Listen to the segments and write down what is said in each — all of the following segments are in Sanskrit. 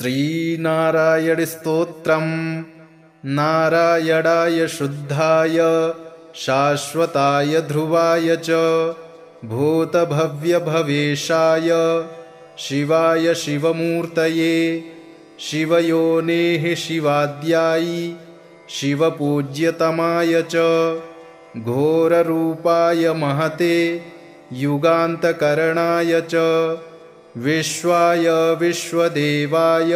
श्रीनारायणस्तोत्रम् नारायणाय शुद्धाय शाश्वताय ध्रुवाय च भूतभव्यभवेशाय शिवाय शिवमूर्तये शिवयोनेः शिवाद्यायी शिवपूज्यतमाय च घोररूपाय महते युगान्तकरणाय च विश्वाय विश्वदेवाय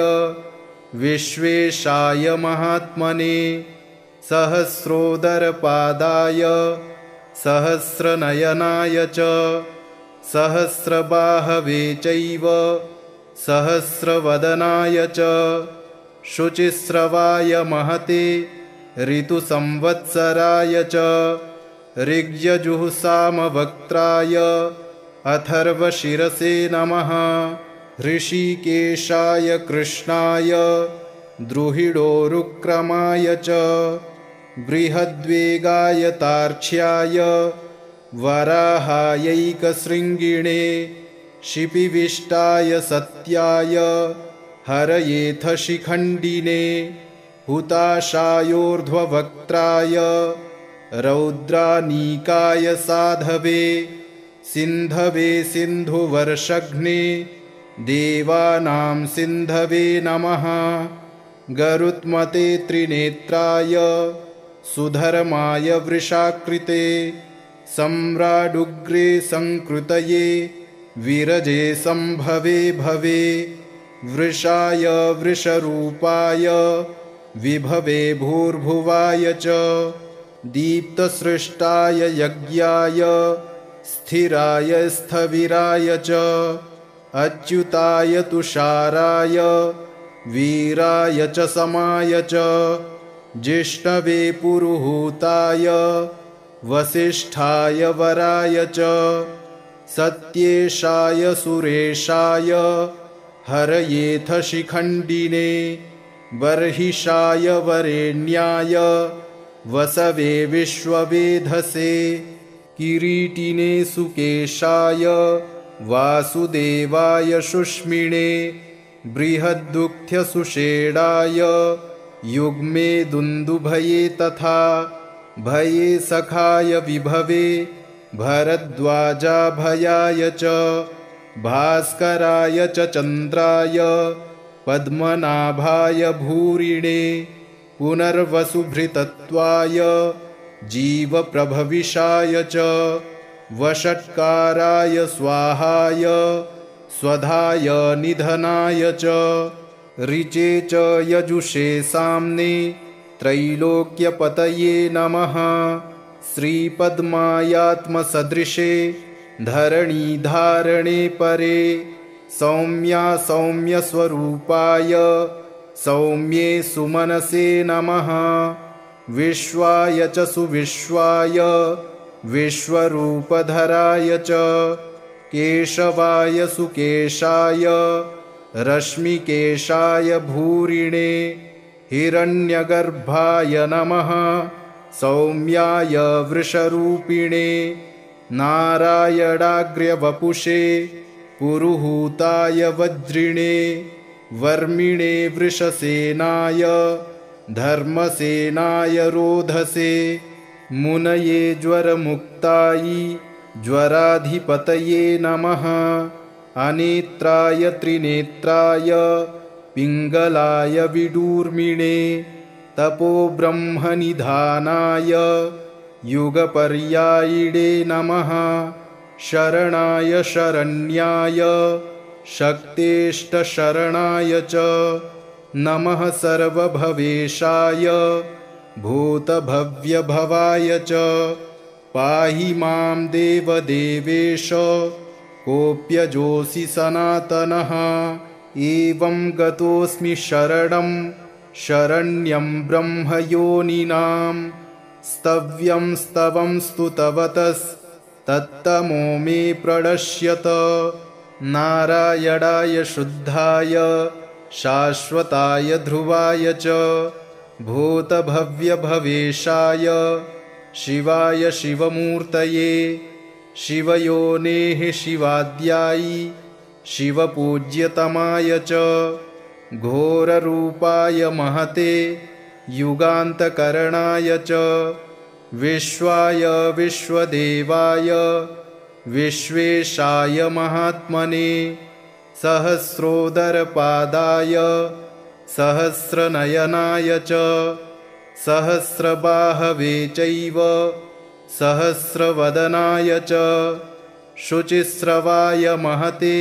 विश्वेशाय महात्मने सहस्रोदरपादाय सहस्रनयनाय च सहस्रबाहवे चैव सहस्रवदनाय च शुचिस्रवाय महते ऋतुसंवत्सराय च ऋग्यजुःसामवक्त्राय अथर्वशिरसे नमः ऋषिकेशाय कृष्णाय द्रुहिडोरुक्रमाय च बृहद्वेगाय तार्क्ष्याय वराहायैकशृङ्गिणे शिपिविष्टाय सत्याय हरयेथ शिखण्डिने हुताशायोर्ध्ववक्त्राय रौद्रानीकाय साधवे सिन्धवे सिन्धुवर्षघ्ने देवानां सिन्धवे नमः गरुत्मते त्रिनेत्राय सुधर्माय वृषाकृते सम्राडुग्रे संकृतये विरजे संभवे भवे वृषाय वृषरूपाय विभवे भूर्भुवाय च दीप्तसृष्टाय यज्ञाय स्थिराय स्थविराय च अच्युताय तुषाराय वीराय च समाय च जिष्णवे पुरुहूताय वसिष्ठाय वराय च सत्येशाय सुरेशाय हरयेथ शिखण्डिने बर्हिषाय वरेण्याय वसवे विश्ववेधसे किरीटिने सुकेशाय वासुदेवाय शुष्मिणे बृहद्दुग्ध्यसुषेणाय युग्मे दुन्दुभये तथा भये सखाय विभवे भरद्वाजाभयाय च भास्कराय च चन्द्राय पद्मनाभाय भूरिणे पुनर्वसुभृतत्वाय जीवप्रभविषाय च वषट्काराय स्वाहाय स्वधाय निधनाय च ऋचे च यजुषे साम्ने त्रैलोक्यपतये नमः श्रीपद्मायात्मसदृशे धरणीधारणे परे सौम्या सौम्यस्वरूपाय सौम्ये सुमनसे नमः विश्वाय च सुविश्वाय विश्वरूपधराय च केशवाय सुकेशाय रश्मिकेशाय भूरिणे हिरण्यगर्भाय नमः सौम्याय वृषरूपिणे नारायणाग्र्यवपुषे पुरुहूताय वज्रिणे वर्मिणे वृषसेनाय धर्मसेनाय रोधसे मुनये ज्वरमुक्तायै ज्वराधिपतये नमः अनेत्राय त्रिनेत्राय पिङ्गलाय विडूर्मिणे तपोब्रह्मनिधानाय युगपर्यायिणे नमः शरणाय शरण्याय शक्तेष्टशरणाय च नमः सर्वभवेशाय भूतभव्यभवाय च पाहि मां देवदेवेश कोऽप्यजोऽसि सनातनः एवं गतोऽस्मि शरणं शरण्यं ब्रह्मयोनिनां स्तव्यं स्तवं स्तुतवतस्तत्तमो मे प्रणश्यत नारायणाय शुद्धाय शाश्वताय ध्रुवाय च भूतभव्यभवेशाय शिवाय शिवमूर्तये शिवयोनेः शिवाद्यायी शिवपूज्यतमाय च घोररूपाय महते युगान्तकरणाय च विश्वाय विश्वदेवाय विश्वेशाय महात्मने सहस्रोदरपादाय सहस्रनयनाय च सहस्रबाहवे चैव सहस्रवदनाय च शुचिस्रवाय महते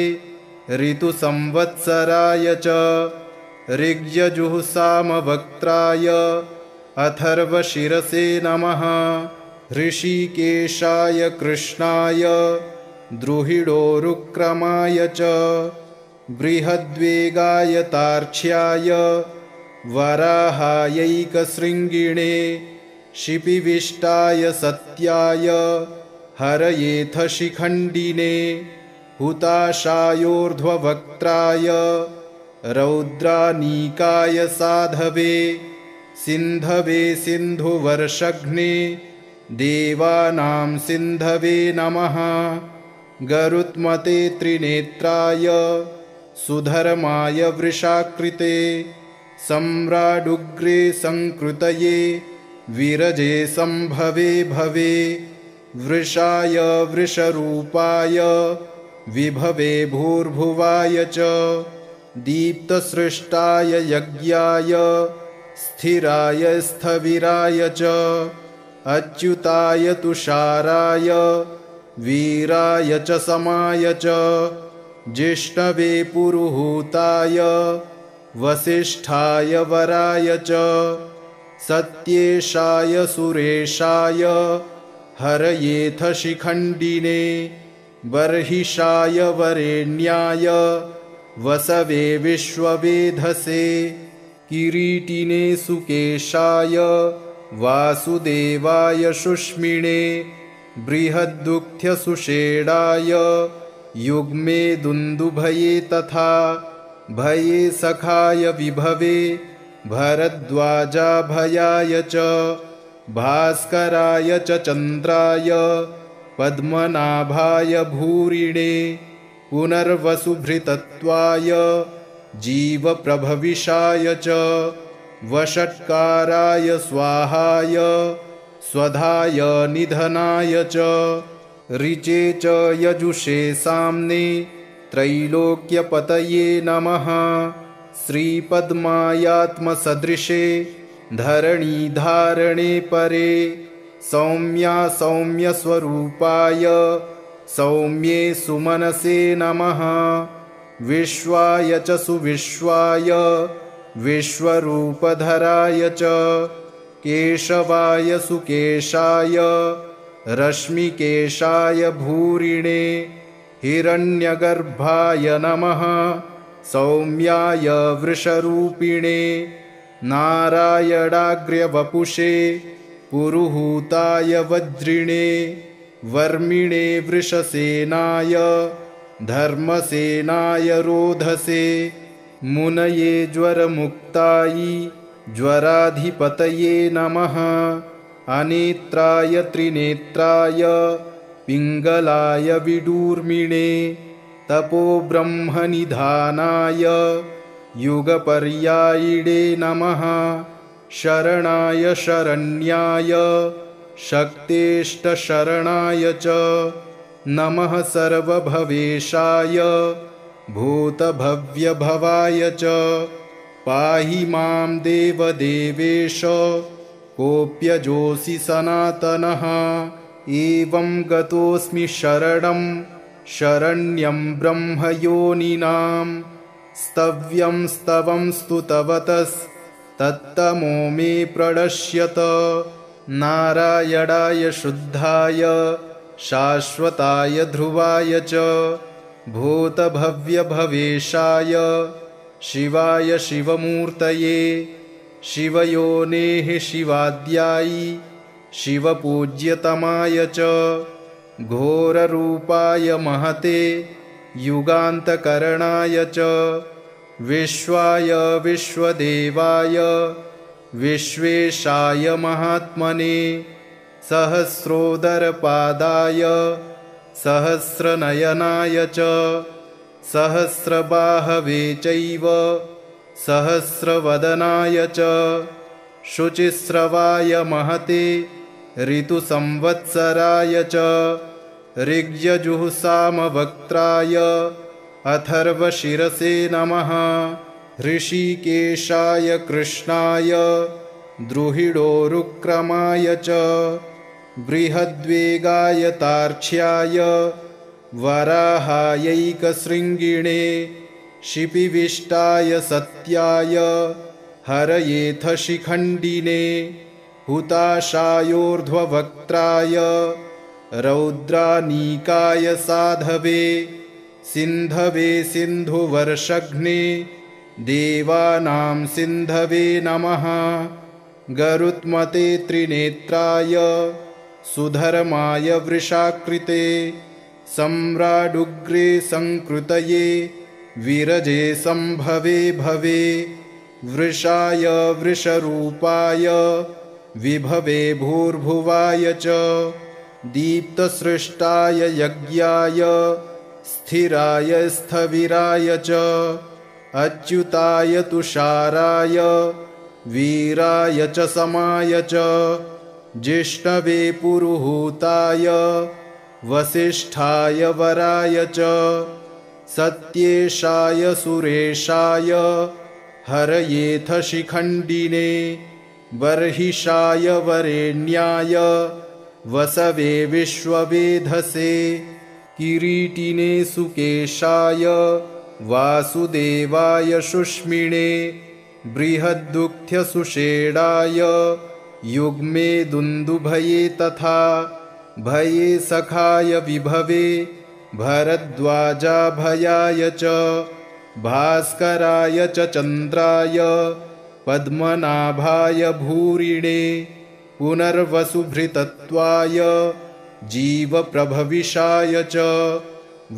ऋतुसंवत्सराय च ऋग्यजुःसामवक्त्राय अथर्वशिरसे नमः ऋषिकेशाय कृष्णाय द्रुहिडोरुक्रमाय च बृहद्वेगाय तार्क्ष्याय वराहायैकशृङ्गिणे शिपिविष्टाय सत्याय हरयेथ शिखण्डिने हुताशायोर्ध्ववक्त्राय रौद्रानीकाय साधवे सिन्धवे सिन्धुवर्षघ्ने देवानां सिन्धवे नमः गरुत्मते त्रिनेत्राय सुधर्माय वृषाकृते सम्राडुग्रे संकृतये विरजे संभवे भवे वृषाय वृषरूपाय विभवे भूर्भुवाय च दीप्तसृष्टाय यज्ञाय स्थिराय स्थविराय च अच्युताय तुषाराय वीराय च समाय च जिष्णवे पुरुहूताय वसिष्ठाय वराय च सत्येशाय सुरेशाय हरयेथ शिखण्डिने बर्हिषाय वरेण्याय वसवे विश्ववेधसे किरीटिने सुकेशाय वासुदेवाय शुष्मिणे बृहद्दुःख्यसुषेणाय युग्मे दुन्दुभये तथा भये सखाय विभवे भरद्वाजाभयाय च भास्कराय च चन्द्राय पद्मनाभाय भूरिणे पुनर्वसुभृतत्वाय जीवप्रभविषाय च वषट्काराय स्वाहाय स्वधाय निधनाय च ऋचे च यजुषे साम्ने त्रैलोक्यपतये नमः श्रीपद्मायात्मसदृशे धरणीधारणे परे सौम्या सौम्यस्वरूपाय सौम्ये सुमनसे नमः विश्वाय च सुविश्वाय विश्वरूपधराय च केशवाय सुकेशाय रश्मिकेशाय भूरिणे हिरण्यगर्भाय नमः सौम्याय वृषरूपिणे नारायणाग्र्यवपुषे पुरुहूताय वज्रिणे वर्मिणे वृषसेनाय धर्मसेनाय रोधसे मुनये ज्वरमुक्तायै ज्वराधिपतये नमः अनेत्राय त्रिनेत्राय पिङ्गलाय विडूर्मिणे तपोब्रह्मनिधानाय युगपर्यायिणे नमः शरणाय शरण्याय शक्तेष्टशरणाय च नमः सर्वभवेशाय भूतभव्यभवाय च पाहि मां देवदेवेश कोऽप्यजोऽसि सनातनः एवं गतोऽस्मि शरणं शरण्यं ब्रह्मयोनिनां स्तव्यं स्तवं स्तुतवतस्तत्तमो मे प्रणश्यत नारायणाय शुद्धाय शाश्वताय ध्रुवाय च भूतभव्यभवेशाय शिवाय शिवमूर्तये शिवयोनेः शिवाद्यायि शिवपूज्यतमाय च घोररूपाय महते युगान्तकरणाय च विश्वाय विश्वदेवाय विश्वेशाय महात्मने सहस्रोदरपादाय सहस्रनयनाय च सहस्रबाहवे चैव सहस्रवदनाय च शुचिस्रवाय महते ऋतुसंवत्सराय च ऋग्यजुःसामवक्त्राय अथर्वशिरसे नमः। ऋषिकेशाय कृष्णाय द्रुहिडोरुक्रमाय च बृहद्वेगाय तार्क्ष्याय वराहायैकशृङ्गिणे शिपिविष्टाय सत्याय हरयेथ शिखण्डिने हुताशायोर्ध्ववक्त्राय रौद्रानीकाय साधवे सिन्धवे सिन्धुवर्षघ्ने देवानां सिन्धवे नमः। गरुत्मते त्रिनेत्राय सुधर्माय वृषाकृते सम्राडुग्रे संकृतये विरजे संभवे भवे वृषाय वृषरूपाय विभवे भूर्भुवाय च दीप्तसृष्टाय यज्ञाय स्थिराय स्थविराय च अच्युताय तुषाराय वीराय च समाय च जिष्णवे पुरुहूताय वसिष्ठाय वराय च सत्येशाय सुरेशाय हरयेथ शिखण्डिने बर्हिषाय वरेण्याय वसवे विश्ववेधसे किरीटिने सुकेशाय वासुदेवाय शुष्मिणे बृहद्दुग्ध्यसुषेणाय युग्मे दुन्दुभये तथा भये सखाय विभवे भरद्वाजाभयाय च भास्कराय च चन्द्राय पद्मनाभाय भूरिणे पुनर्वसुभृतत्वाय जीवप्रभविषाय च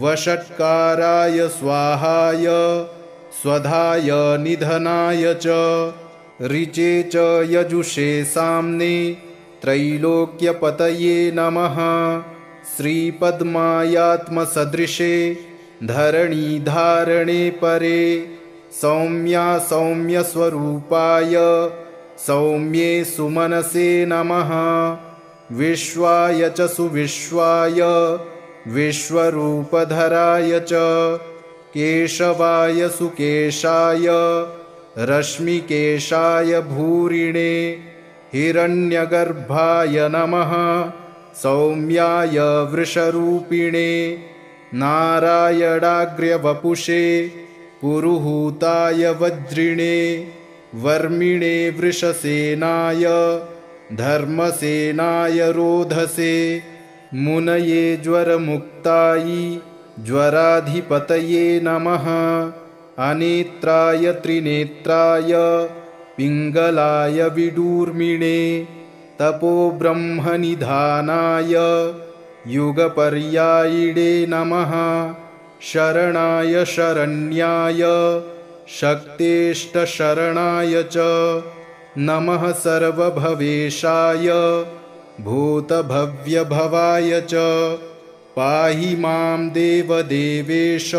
वषट्काराय स्वाहाय स्वधाय निधनाय च ऋचे च यजुषे साम्ने त्रैलोक्यपतये नमः। श्रीपद्मायात्मसदृशे धरणीधारणे परे सौम्या सौम्यस्वरूपाय सौम्ये सुमनसे नमः। विश्वाय च सुविश्वाय विश्वरूपधराय च केशवाय सुकेशाय रश्मिकेशाय भूरिणे हिरण्यगर्भाय नमः। सौम्याय वृषरूपिणे नारायणाग्र्यवपुषे पुरुहूताय वज्रिणे वर्मिणे वृषसेनाय धर्मसेनाय रोधसे मुनये ज्वरमुक्तायै ज्वराधिपतये नमः। अनेत्राय त्रिनेत्राय पिङ्गलाय विडूर्मिणे तपोब्रह्मनिधानाय युगपर्यायिणे नमः। शरणाय शरण्याय शक्तेष्टशरणाय च नमः। सर्वभवेशाय भूतभव्यभवाय च पाहि मां देवदेवेश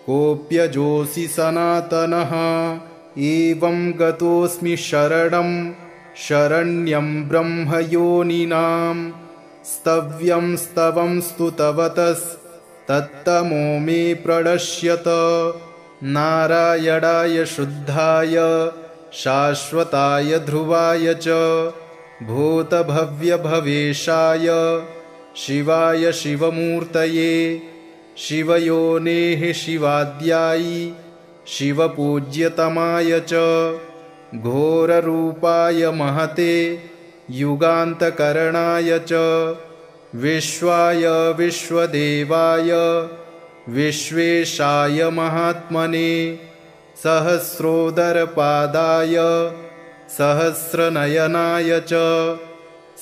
कोऽप्यजोऽसि सनातनः। एवं गतोऽस्मि शरणं शरण्यं ब्रह्मयोनिनां स्तव्यं स्तवं स्तुतवतस्तत्तमो मे प्रणश्यत। नारायणाय शुद्धाय शाश्वताय ध्रुवाय च भूतभव्यभवेशाय शिवाय शिवमूर्तये शिवयोनेः शिवाद्यायि शिवपूज्यतमाय च घोररूपाय महते युगान्तकरणाय च विश्वाय विश्वदेवाय विश्वेशाय महात्मने सहस्रोदरपादाय सहस्रनयनाय च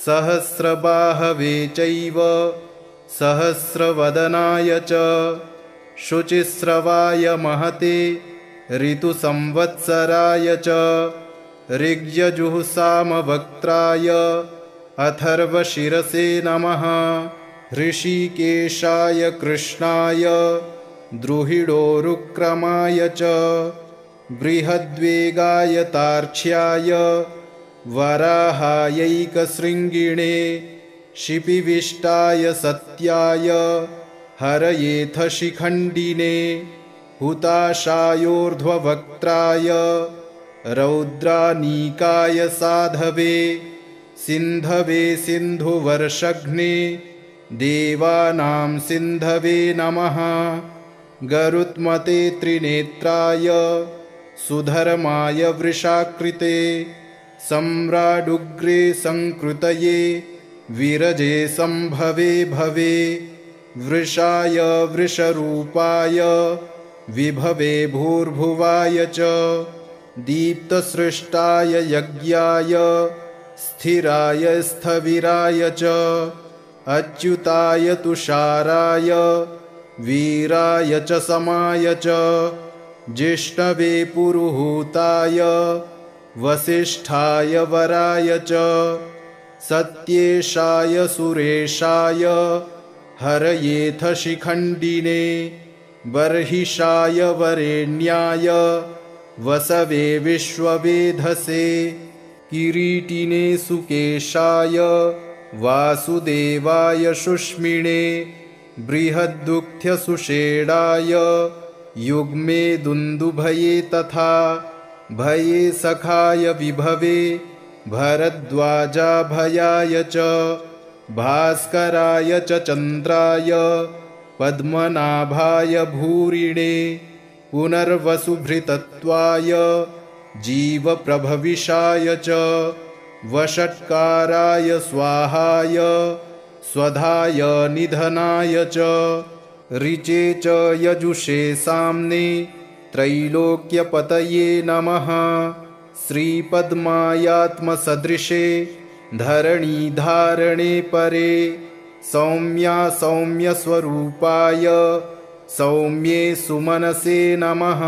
सहस्रबाहवे चैव सहस्रवदनाय च शुचिस्रवाय महते ऋतुसंवत्सराय च ऋग्यजुःसामवक्त्राय अथर्वशिरसे नमः। ऋषिकेशाय कृष्णाय द्रुहिडोरुक्रमाय च बृहद्वेगाय तार्क्ष्याय वराहायैकशृङ्गिणे शिपिविष्टाय सत्याय हरयेथ शिखण्डिने हुताशायोर्ध्ववक्त्राय रौद्रानीकाय साधवे सिन्धवे सिन्धुवर्षघ्ने देवानां सिन्धवे नमः गरुत्मते त्रिनेत्राय सुधर्माय वृषाकृते सम्राडुग्रे संकृतये विरजे संभवे भवे वृषाय वृषरूपाय विभवे भूर्भुवाय च दीप्तसृष्टाय यज्ञाय स्थिराय स्थविराय च अच्युताय तुषाराय वीराय च समाय च जिष्णवे पुरुहूताय वसिष्ठाय वराय च सत्येशाय सुरेशाय हरयेथ शिखण्डिने बर्हिषाय वरेण्याय वसवे विश्ववेधसे किरीटिने सुकेशाय वासुदेवाय शुष्मिणे बृहद्दुग्ध्यसुषेणाय युग्मे दुन्दुभये तथा भये सखाय विभवे भरद्वाजाभयाय च भास्कराय च चन्द्राय पद्मनाभाय भूरिणे पुनर्वसुभृतत्वाय जीवप्रभविषाय च वषट्काराय स्वाहाय स्वधाय निधनाय च ऋचे च यजुषे साम्ने त्रैलोक्यपतये नमः श्रीपद्मायात्मसदृशे धरणीधारणे परे सौम्या सौम्यस्वरूपाय सौम्ये सुमनसे नमः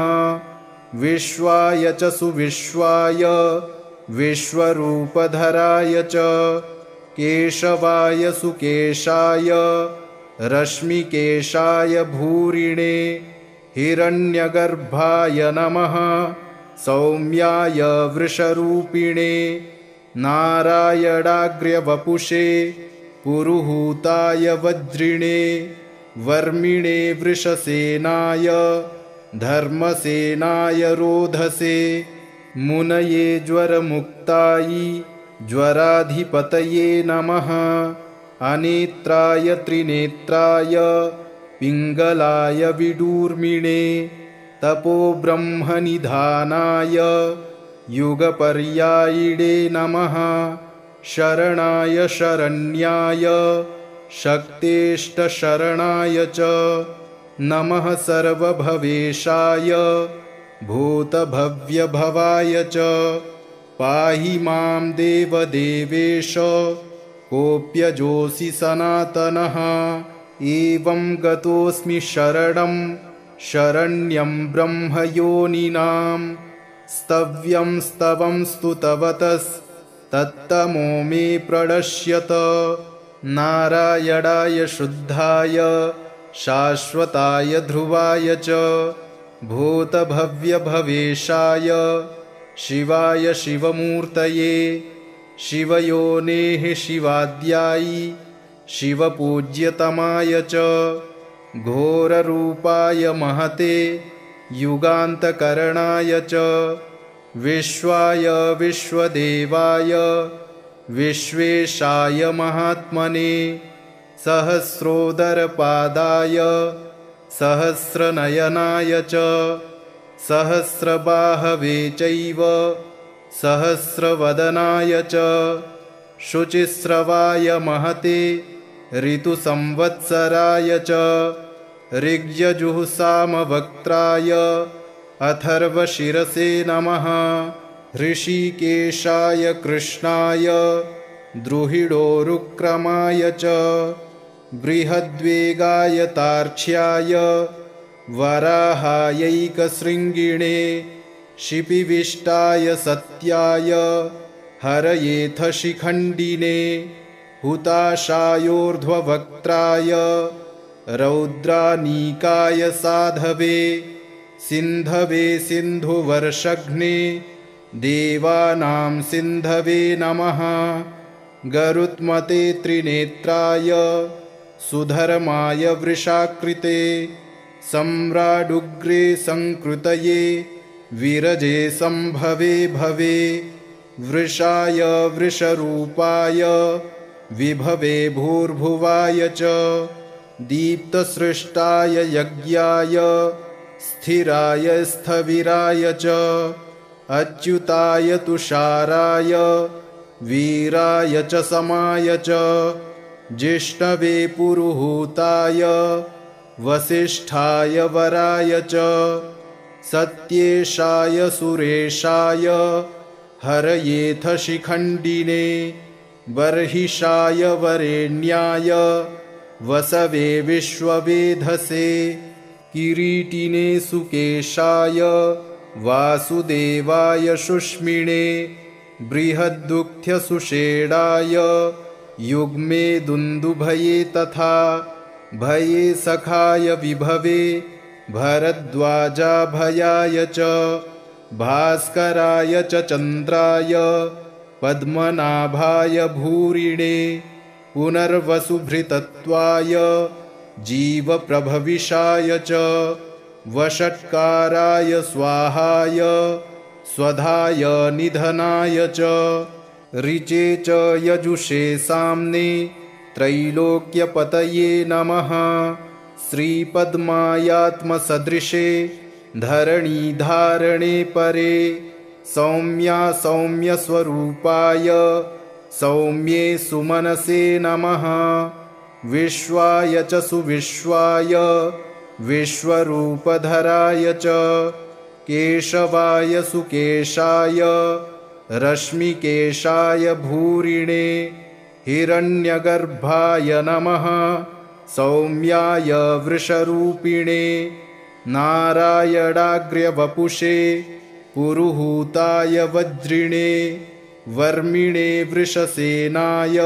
विश्वाय च सुविश्वाय विश्वरूपधराय च केशवाय सुकेशाय रश्मिकेशाय भूरिणे हिरण्यगर्भाय नमः सौम्याय वृषरूपिणे नारायणाग्र्यवपुषे पुरुहूताय वज्रिणे वर्मिणे वृषसेनाय धर्मसेनाय रोधसे मुनये ज्वरमुक्तायै ज्वराधिपतये नमः अनेत्राय त्रिनेत्राय पिङ्गलाय विडूर्मिणे तपोब्रह्मनिधानाय युगपर्यायिणे नमः शरणाय शरण्याय शक्तेष्टशरणाय च नमः सर्वभवेशाय भूतभव्यभवाय च पाहि मां देवदेवेश कोऽप्यजोऽसि सनातनः एवं गतोऽस्मि शरणं शरण्यं ब्रह्मयोनिनां स्तव्यं स्तवं स्तुतवतस्तत्तमो मे प्रणश्यत नारायणाय शुद्धाय शाश्वताय ध्रुवाय च भूतभव्यभवेशाय शिवाय शिवमूर्तये शिवयोनेः शिवाद्यायि शिवपूज्यतमाय च घोररूपाय महते युगान्तकरणाय च विश्वाय विश्वदेवाय विश्वेशाय महात्मने सहस्रोदरपादाय सहस्रनयनाय च सहस्रबाहवे चैव सहस्रवदनाय च शुचिस्रवाय महते ऋतुसंवत्सराय च ऋग्यजुःसामवक्त्राय अथर्वशिरसे नमः ऋषिकेशाय कृष्णाय द्रुहिडोरुक्रमाय च बृहद्वेगाय तार्क्ष्याय वराहायैकशृङ्गिणे शिपिविष्टाय सत्याय हरयेथ शिखण्डिने हुताशायोर्ध्ववक्त्राय रौद्रानीकाय साधवे सिन्धवे सिन्धुवर्षघ्ने देवानां सिन्धवे नमः। गरुत्मते त्रिनेत्राय सुधर्माय वृषाकृते सम्राडुग्रे संकृतये विरजे संभवे भवे। वृषाय वृषरूपाय विभवे भूर्भुवाय च दीप्तसृष्टाय यज्ञाय स्थिराय स्थविराय च अच्युताय तुषाराय वीराय च समाय च जिष्णवे पुरुहूताय वसिष्ठाय वराय च सत्येशाय सुरेशाय हरयेथ शिखण्डिने बर्हिषाय वरेण्याय वसवे विश्ववेधसे किरीटिने सुकेशाय वासुदेवाय शुष्मिणे बृहद्दुःख्यसुषेणाय युग्मे दुन्दुभये तथा भये सखाय विभवे भरद्वाजाभयाय च भास्कराय च चन्द्राय पद्मनाभाय भूरिणे पुनर्वसुभृतत्वाय जीवप्रभविषाय च वषट्काराय स्वाहाय स्वधाय निधनाय च ऋचे च यजुषे साम्ने त्रैलोक्यपतये नमः। श्रीपद्मायात्मसदृशे धरणीधारणे परे सौम्या सौम्यस्वरूपाय सौम्ये सुमनसे नमः। विश्वाय च सुविश्वाय विश्वरूपधराय च केशवाय सुकेशाय रश्मिकेशाय भूरिणे हिरण्यगर्भाय नमः। सौम्याय वृषरूपिणे नारायणाग्र्यवपुषे पुरुहूताय वज्रिणे वर्मिणे वृषसेनाय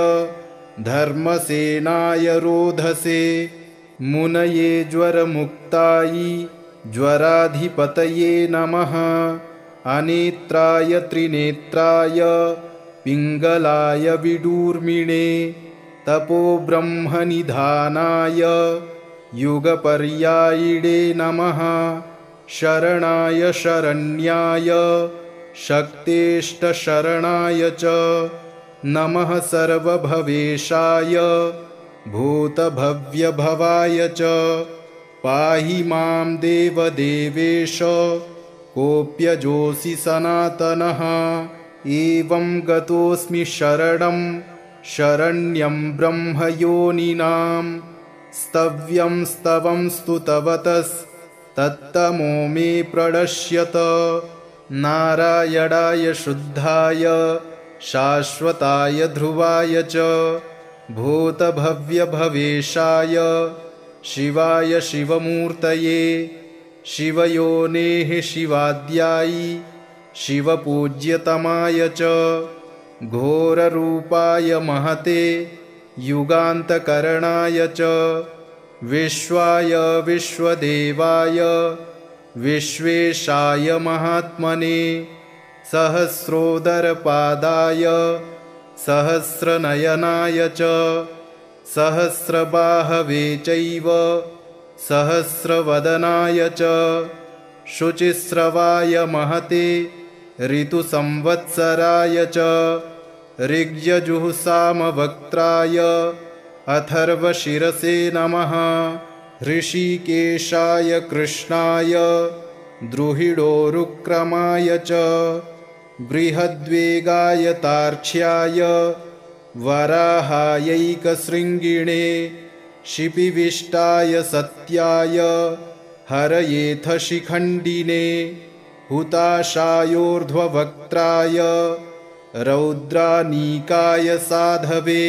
धर्मसेनाय रोधसे मुनये ज्वरमुक्तायै ज्वराधिपतये नमः। अनेत्राय त्रिनेत्राय पिङ्गलाय विडूर्मिणे तपोब्रह्मनिधानाय युगपर्यायिणे नमः। शरणाय शरण्याय शक्तेष्टशरणाय च नमः। सर्वभवेशाय भूतभव्यभवाय च पाहि मां देवदेवेश कोऽप्यजोऽसि सनातनः। एवं गतोऽस्मि शरणं शरण्यं ब्रह्मयोनिनां स्तव्यं स्तवं स्तुतवतस्तत्तमो मे प्रणश्यत। नारायणाय शुद्धाय शाश्वताय ध्रुवाय च भूतभव्यभवेशाय शिवाय शिवमूर्तये शिवयोनेः शिवाद्यायि शिवपूज्यतमाय च घोररूपाय महते युगान्तकरणाय च विश्वाय विश्वदेवाय विश्वेशाय महात्मने सहस्रोदरपादाय सहस्रनयनाय च सहस्रबाहवे चैव सहस्रवदनाय च शुचिस्रवाय महते ऋतुसंवत्सराय च ऋग्यजुःसामवक्त्राय अथर्वशिरसे नमः। ऋषिकेशाय कृष्णाय द्रुहिडोरुक्रमाय च बृहद्वेगाय तार्क्ष्याय वराहायैकशृङ्गिणे शिपिविष्टाय सत्याय हरयेथ शिखण्डिने हुताशायोर्ध्ववक्त्राय रौद्रानीकाय साधवे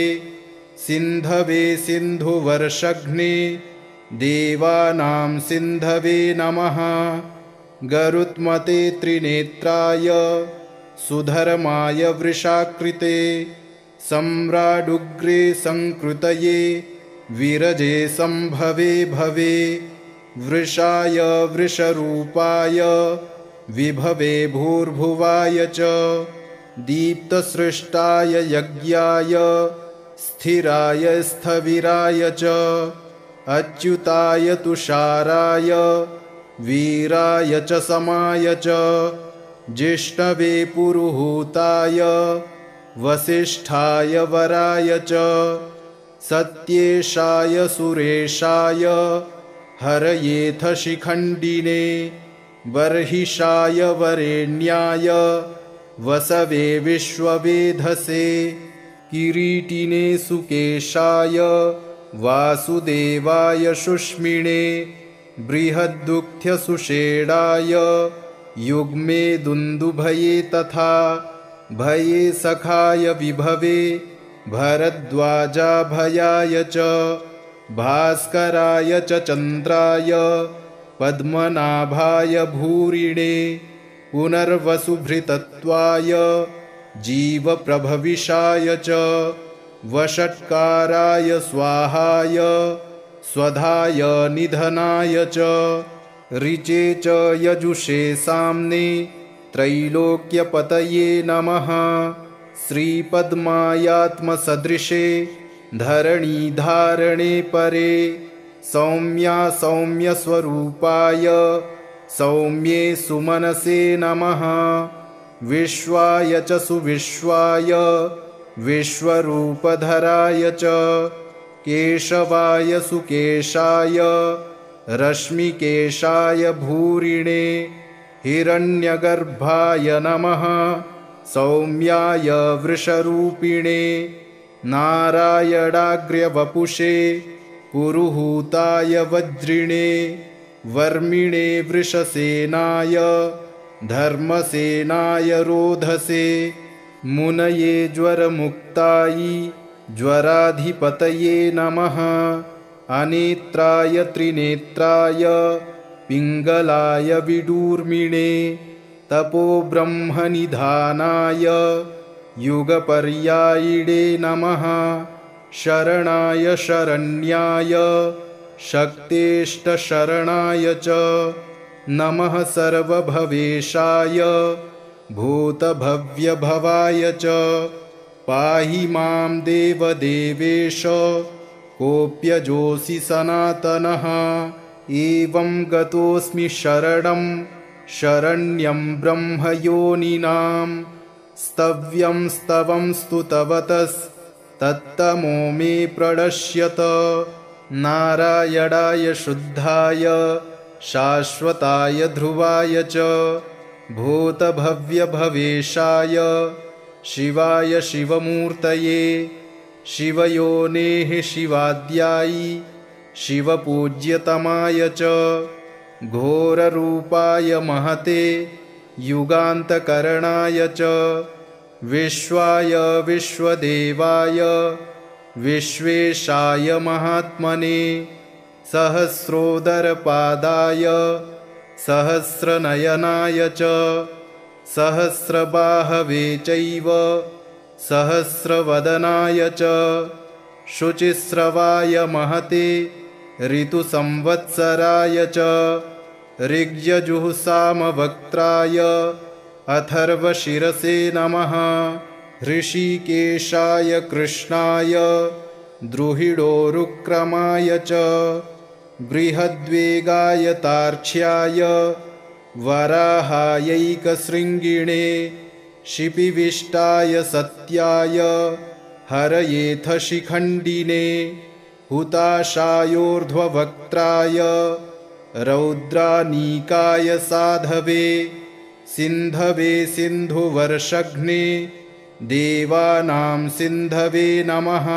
सिन्धवे सिन्धुवर्षघ्ने देवानां सिन्धवे नमः। गरुत्मते त्रिनेत्राय सुधर्माय वृषाकृते सम्राडुग्रे संकृतये विरजे संभवे भवे। वृषाय वृषरूपाय विभवे भूर्भुवाय च दीप्तसृष्टाय यज्ञाय स्थिराय स्थविराय च अच्युताय तुषाराय वीराय च समाय च जिष्णवे पुरुहूताय वसिष्ठाय वराय च सत्येशाय सुरेशाय हरयेथ शिखण्डिने बर्हिषाय वरेण्याय वसवे विश्ववेधसे किरीटिने सुकेशाय वासुदेवाय शुष्मिणे बृहद्दुःख्यसुषेणाय युग्मे दुन्दुभये तथा भये सखाय विभवे भरद्वाजाभयाय च भास्कराय च चन्द्राय पद्मनाभाय भूरिणे पुनर्वसुभृतत्वाय जीवप्रभविषाय च वषट्काराय स्वाहाय स्वधाय निधनाय च ऋचे च यजुषे साम्ने त्रैलोक्यपतये नमः श्रीपद्मायात्मसदृशे धरणीधारणे परे सौम्या सौम्यस्वरूपाय सौम्ये सुमनसे नमः विश्वाय च सुविश्वाय विश्वरूपधराय च केशवाय सुकेशाय रश्मिकेशाय भूरिणे हिरण्यगर्भाय नमः सौम्याय वृषरूपिणे नारायणाग्र्यवपुषे पुरुहूताय वज्रिणे वर्मिणे वृषसेनाय धर्मसेनाय रोधसे मुनये ज्वरमुक्तायै ज्वराधिपतये नमः अनेत्राय त्रिनेत्राय पिङ्गलाय विडूर्मिणे तपोब्रह्मनिधानाय युगपर्यायिणे नमः शरणाय शरण्याय शक्तेष्टशरणाय च नमः सर्वभवेशाय भूतभव्यभवाय च पाहि मां देवदेवेश कोऽप्यजोऽसि सनातनः एवं गतोऽस्मि शरणं शरण्यं ब्रह्मयोनिनां स्तव्यं स्तवं स्तुतवतस्तत्तमो मे प्रणश्यत नारायणाय शुद्धाय शाश्वताय ध्रुवाय च भूतभव्यभवेशाय शिवाय शिवमूर्तये शिवयोनेः शिवाद्यायि शिवपूज्यतमाय च घोररूपाय महते युगान्तकरणाय च विश्वाय विश्वदेवाय विश्वेशाय महात्मने सहस्रोदरपादाय सहस्रनयनाय च सहस्रबाहवे चैव सहस्रवदनाय च शुचिस्रवाय महते ऋतुसंवत्सराय च ऋग्यजुःसामवक्त्राय अथर्वशिरसे नमः ऋषिकेशाय कृष्णाय द्रुहिडोरुक्रमाय च बृहद्वेगाय तार्क्ष्याय वराहायैकशृङ्गिणे शिपिविष्टाय सत्याय हरयेथ शिखण्डिने हुताशायोर्ध्ववक्त्राय रौद्रानीकाय साधवे सिन्धवे सिन्धुवर्षघ्ने देवानां सिन्धवे नमः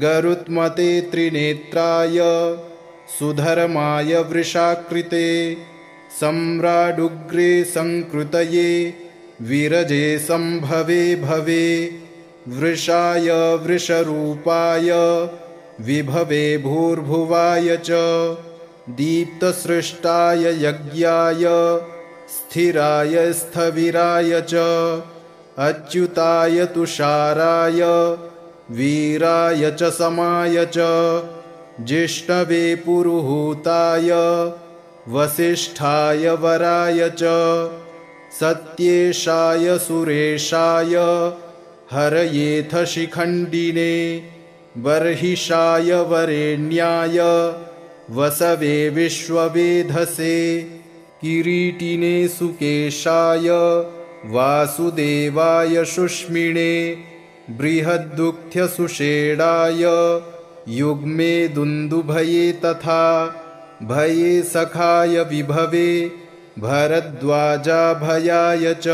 गरुत्मते त्रिनेत्राय सुधर्माय वृषाकृते सम्राडुग्रे संकृतये विरजे संभवे भवे वृषाय वृषरूपाय विभवे भूर्भुवाय च दीप्तसृष्टाय यज्ञाय स्थिराय स्थविराय च अच्युताय तुषाराय वीराय च समाय च जिष्णवे पुरुहूताय वसिष्ठाय वराय च सत्येशाय सुरेशाय हरयेथ शिखण्डिने बर्हिषाय वरेण्याय वसवे विश्ववेधसे किरीटिने सुकेशाय वासुदेवाय शुष्मिणे बृहद्दुःख्यसुषेणाय युग्मे दुन्दुभये तथा भये सखाय विभवे भरद्वाजाभयाय च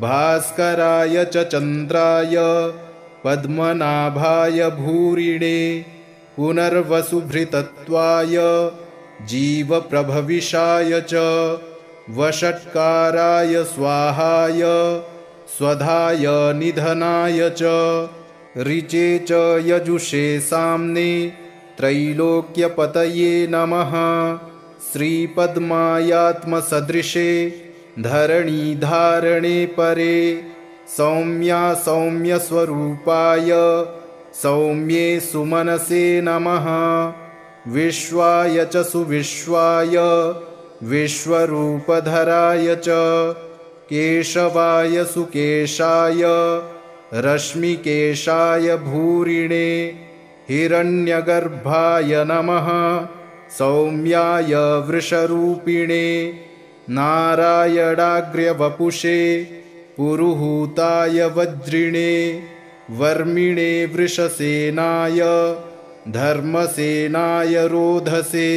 भास्कराय च चन्द्राय पद्मनाभाय भूरिणे पुनर्वसुभृतत्वाय जीवप्रभविषाय च वषट्काराय स्वाहाय स्वधाय निधनाय च ऋचे च यजुषे साम्ने त्रैलोक्यपतये नमः श्रीपद्मायात्मसदृशे धरणीधारणे परे सौम्या सौम्यस्वरूपाय सौम्ये सुमनसे नमः विश्वाय च सुविश्वाय विश्वरूपधराय च केशवाय सुकेशाय रश्मिकेशाय भूरिणे हिरण्यगर्भाय नमः सौम्याय वृषरूपिणे नारायणाग्र्यवपुषे पुरुहूताय वज्रिणे वर्मिणे वृषसेनाय धर्मसेनाय रोधसे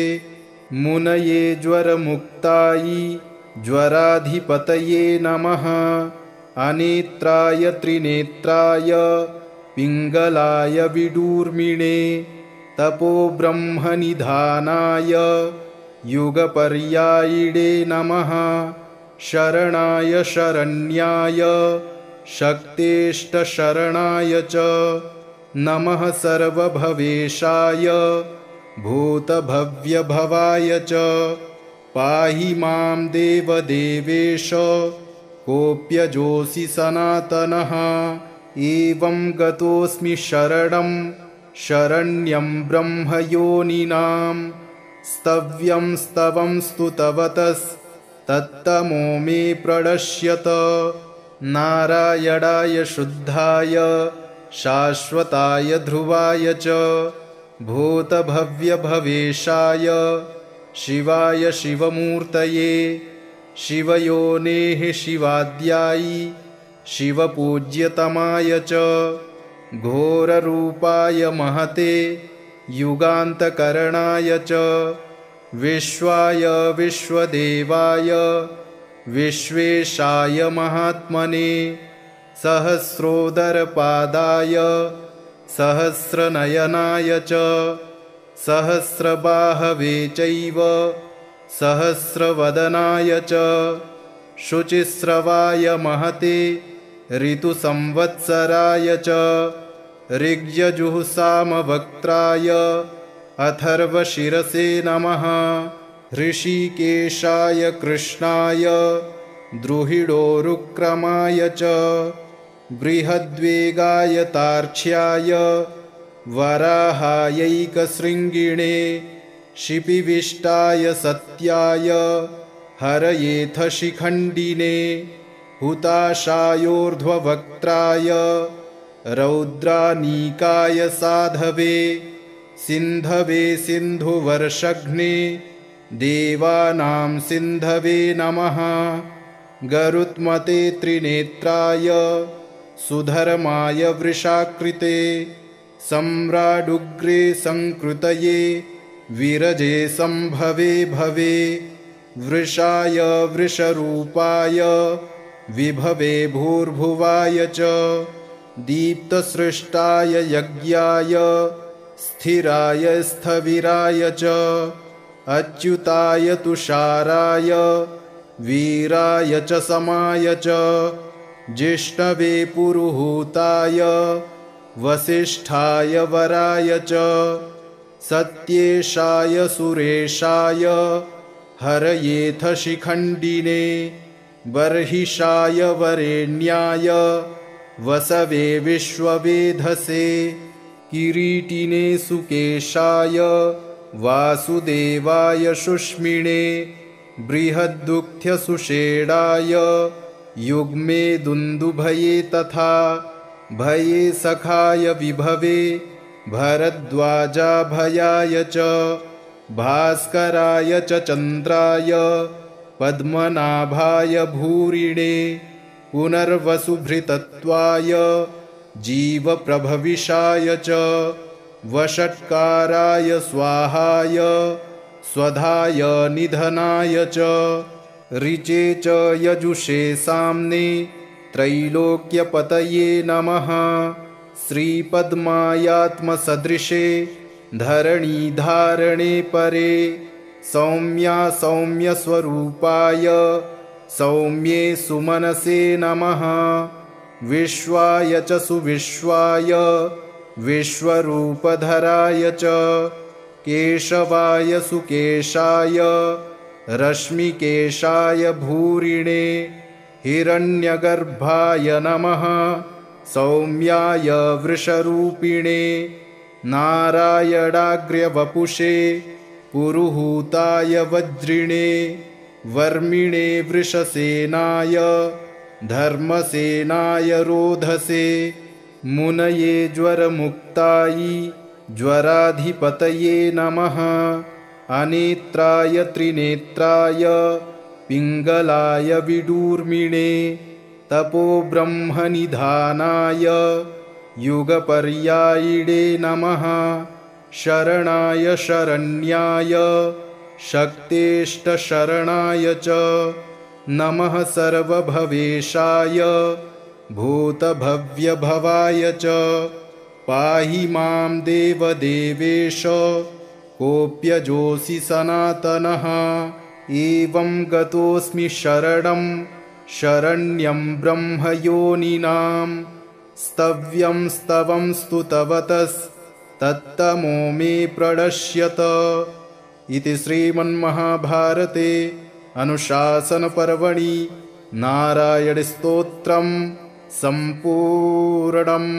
मुनये ज्वरमुक्तायै ज्वराधिपतये नमः अनेत्राय त्रिनेत्राय पिङ्गलाय विडूर्मिणे तपोब्रह्मनिधानाय युगपर्यायिणे नमः शरणाय शरण्याय शक्तेष्टशरणाय च नमः सर्वभवेशाय भूतभव्यभवाय च पाहि मां देवदेवेश कोऽप्यजोऽसि सनातनः एवं गतोऽस्मि शरणं शरण्यं ब्रह्मयोनिनां स्तव्यं स्तवं स्तुतवतस्तत्तमो मे प्रणश्यत नारायणाय शुद्धाय शाश्वताय ध्रुवाय च भूतभव्यभवेशाय शिवाय शिवमूर्तये शिवयोनेः शिवाद्यायि शिवपूज्यतमाय च घोररूपाय महते युगान्तकरणाय च विश्वाय विश्वदेवाय विश्वेशाय महात्मने सहस्रोदरपादाय सहस्रनयनाय च सहस्रबाहवे चैव सहस्रवदनाय च शुचिस्रवाय महते ऋतुसंवत्सराय च ऋग्यजुःसामवक्त्राय अथर्वशिरसे नमः ऋषिकेशाय कृष्णाय द्रुहिडोरुक्रमाय च बृहद्वेगाय तार्क्ष्याय वराहायैकशृङ्गिणे शिपिविष्टाय सत्याय हरयेथ शिखण्डिने हुताशायोर्ध्ववक्त्राय रौद्रानीकाय साधवे सिन्धवे सिन्धुवर्षघ्ने देवानां सिन्धवे नमः गरुत्मते त्रिनेत्राय सुधर्माय वृषाकृते सम्राडुग्रे संकृतये विरजे संभवे भवे वृषाय वृषरूपाय विभवे भूर्भुवाय च दीप्तसृष्टाय यज्ञाय स्थिराय स्थविराय च अच्युताय तुषाराय वीराय च समाय च जिष्णवे पुरुहूताय वसिष्ठाय वराय च सत्येशाय सुरेशाय हरयेथ शिखण्डिने बर्हिषाय वरेण्याय वसवे विश्ववेधसे किरीटिने सुकेशाय वासुदेवाय शुष्मिणे बृहद्दुःख्यसुषेणाय युग्मे दुन्दुभये तथा भये सखाय विभवे भरद्वाजाभयाय च भास्कराय च चन्द्राय पद्मनाभाय भूरिणे पुनर्वसुभृतत्वाय जीवप्रभविषाय च वषट्काराय स्वाहाय स्वधाय निधनाय च ऋचे च यजुषे साम्ने त्रैलोक्यपतये नमः श्रीपद्मायात्मसदृशे धरणीधारणे परे सौम्या सौम्यस्वरूपाय सौम्ये सुमनसे नमः विश्वाय च सुविश्वाय विश्वरूपधराय च केशवाय सुकेशाय रश्मिकेशाय भूरिणे हिरण्यगर्भाय नमः सौम्याय वृषरूपिणे नारायणाग्र्यवपुषे पुरुहूताय वज्रिणे वर्मिणे वृषसेनाय धर्मसेनाय रोधसे मुनये ज्वरमुक्तायै ज्वराधिपतये नमः अनेत्राय त्रिनेत्राय पिङ्गलाय विडूर्मिणे तपोब्रह्मनिधानाय युगपर्यायिणे नमः शरणाय शरण्याय शक्तेष्टशरणाय च नमः सर्वभवेशाय भूतभव्यभवाय च पाहि मां देवदेवेश कोऽप्यजोऽसि सनातनः एवं गतोऽस्मि शरणं शरण्यं ब्रह्मयोनिनां स्तव्यं स्तवं स्तुतवतस्तत्तमो मे प्रणश्यत इति श्रीमन्महाभारते अनुशासनपर्वणि नारायणस्तोत्रं सम्पूर्णम्।